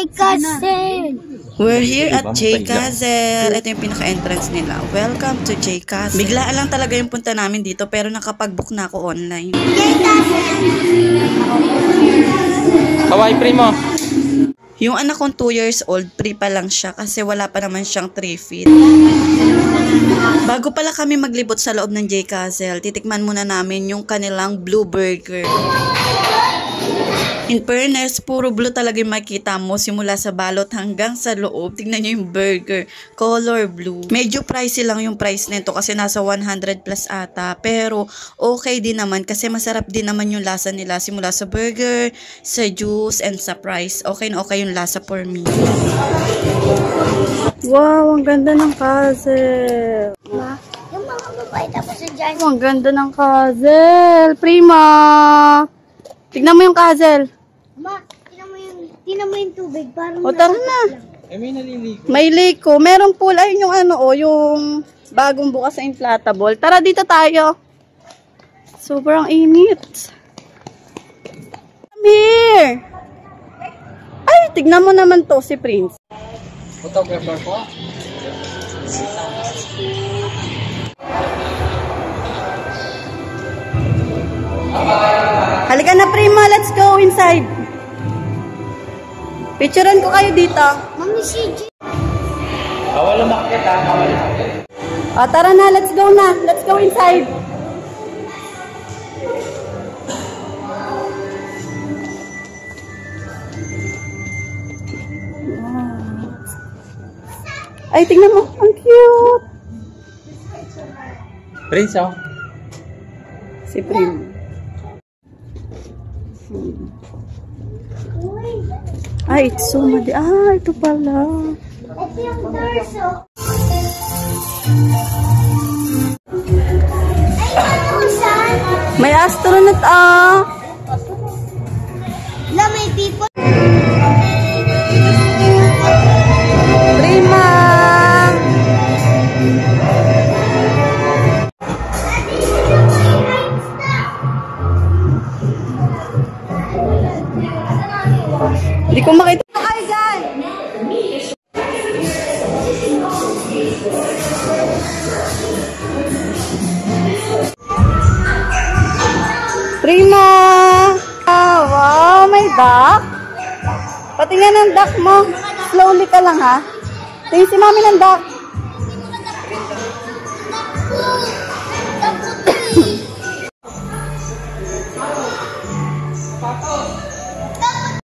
Castle. We're here at J Castle. Ito yung pinaka-entrance nila. Welcome to J Castle. Biglaan lang talaga yung punta namin dito pero nakapag-book na ako online. J Castle. Hawaii primo. Yung anak kong 2 years old, free pa lang siya kasi wala pa naman siyang 3 feet. Bago pala kami maglibot sa loob ng J Castle, titikman muna namin yung kanilang blue burger. In fairness, puro blue talaga yung makita mo simula sa balot hanggang sa loob. Tingnan nyo yung burger, color blue. Medyo pricey lang yung price nito kasi nasa 100 plus ata. Pero okay din naman kasi masarap din naman yung lasa nila simula sa burger, sa juice, and sa price. Okay na okay yung lasa for me. Wow, ang ganda ng castle. Ma, yung mga babae tapos dyan. Oh, ang ganda ng castle. Prima! Tignan mo yung castle. Ma, tinan mo yung tubig. Parang O, tara na. May naliligo. May liko. Merong pool. Ayun yung ano, yung bagong bukas sa inflatable. Tara, dito tayo. Sobrang init. Come here. Ay, tignan mo naman to, si Prince. Photographer po. Halika na, Prima. Let's go inside. Picturean ko kayo dito. Mami, si J. Bawal umakyat ha. Bawal umakyat. Tara na, let's go na. Let's go inside. Ay, tingnan mo. Ang cute. Prince oh. Si Prim. Ay, it's so madi. Ah, ito pala. Ito yung torso. Ay, ano saan? May astronaut ah. Na may people. Prima. Hindi ko makita. Ay, dyan. Prima! Wow, may duck. Patingnan ang duck mo. Slowly ka lang ha. Tingin si mami ng duck.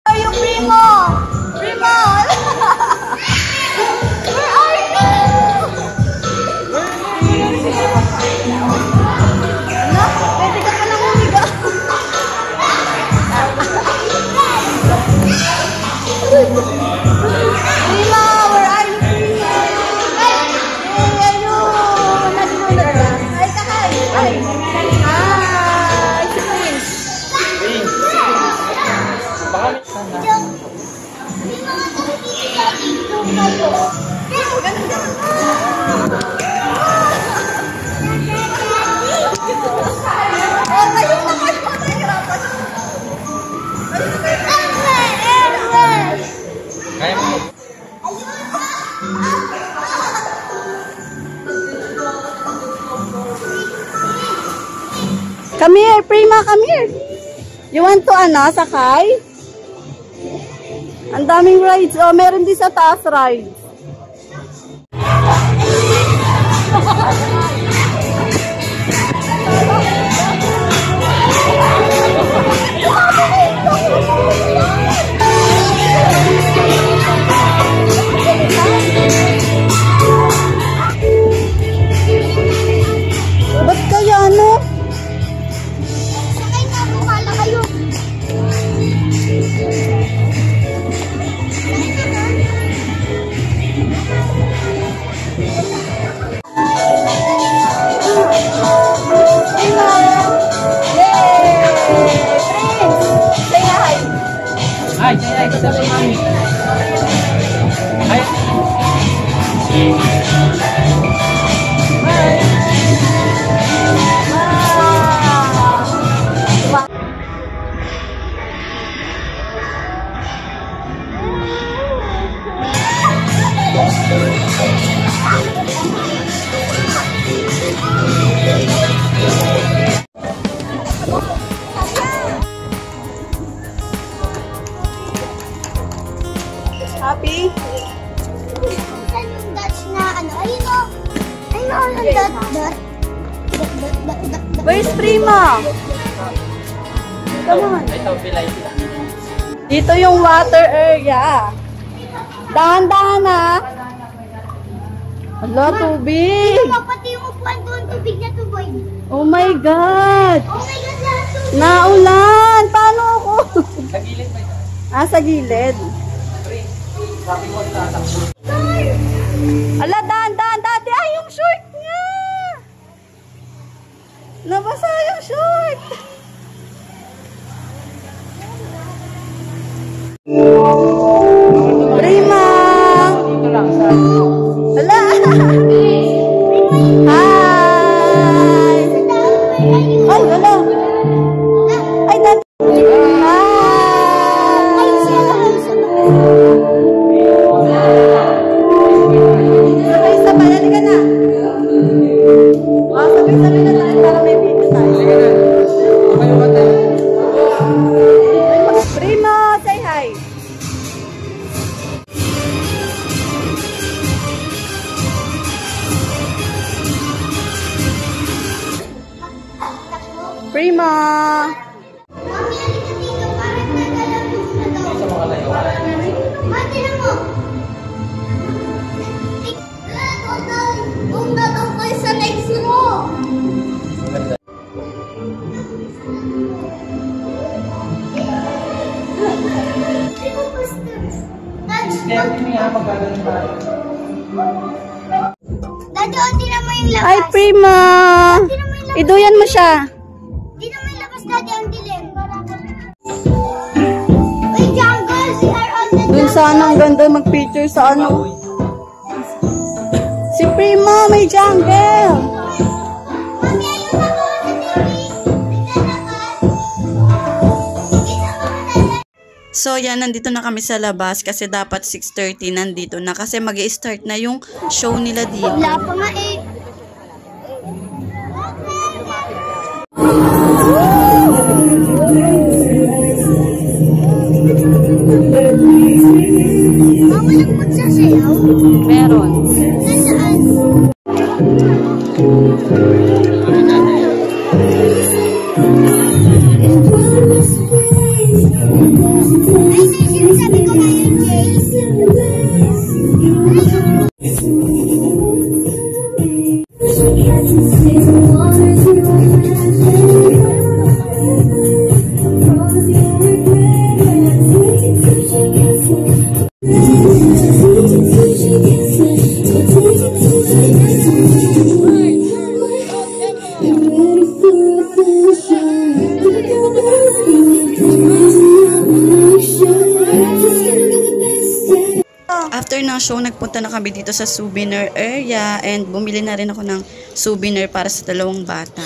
Ay, yung primo. Primo. Where are you? Ano? Pwede ka palang humiga. Prima, where are you? Ay, ayun. Naglulat ka. Ay, kakay. Ay. Hi, si Prince. Baka may sana. Kaya mo. Come here, Prima, come here. You want to sakay? Ang daming rides. Oh, meron din sa taas rides. Ba't kaya, no? Sakay na, bukala kayo. Ay, ito sabi mami. Ay. Happy? Saan yung dots na ano? Ayun o. Ayun o, yung dot, dot. Where's Prima? Come on. Ito, pilay. Dito yung water area. Dahan-dahan ha. Hala, tubig. Tingnan mo, pati yung upuan doon, tubig na to, boy. Oh my God. Oh my God, lahat tubig. Naulan. Paano ako? Sa gilid pa ito. Ah, sa gilid. Sabi mo tatakbo. Ala, dahan-dahan. Dati, ay, yung short niya. Nabasa yung short. Prima. Dito lang sa... Hala. Hi. Ay, wala. Ay, dati. Hi. Sabay-sabay, halika na. Sabay-sabay na tayo para may video tayo. Kayo ba tayo? Primo, say hi. Primo. Mami, halika dito, parang nagalaw yung ano. Sa mga layo. Ma, tingnan mo. Kung natang kayo sa next mo. Step ini ha, magkagaling pa. Dati, o, tingnan mo yung labas. Hi, Primo. Iduyan mo siya. Tingnan mo yung labas, Daddy, ang dilim. Uy, jungle, we are on the Dun sa ano, ang ganda mag-picture sa ano. Si Primo, may jungle. Mami, ayun ako sa TV. So, yan, nandito na kami sa labas kasi dapat 6:30 nandito na kasi mag-i-start na yung show nila dito. Wala pa nga eh. Mama, lang magsasayaw? Meron. Nasaan? Ay, sinasabi ko ngayon, Jay. After ng show, nagpunta na kami dito sa souvenir area and bumili na rin ako ng souvenir para sa dalawang bata.